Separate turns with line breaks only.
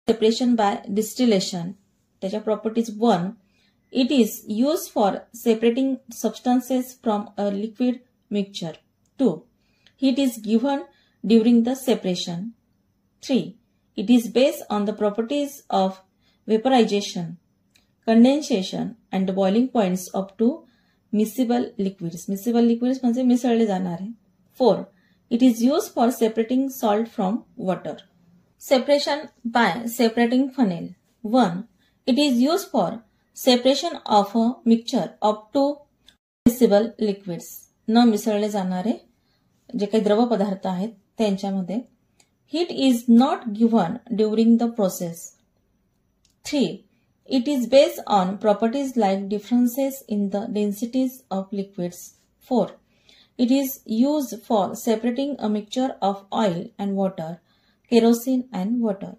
separation by distillation. त्याच्या properties 1. It is used for separating substances from a liquid mixture. 2. Heat is given during the separation. 3. It is based on the properties of vaporization, condensation and boiling points up to miscible liquids. Miscible liquids म्हणजे मिसळले जाणारे. 4. It is used for separating salt from water. Separation by separating funnel. 1. It is used for separation of a mixture up to miscible liquids. न मिसळले जाणारे जे काही द्रव पदार्थ आहेत त्यांच्यामध्ये. Heat is not given during the process. 3. It is based on properties like differences in the densities of liquids. 4. It is used for separating a mixture of oil and water, kerosene and water.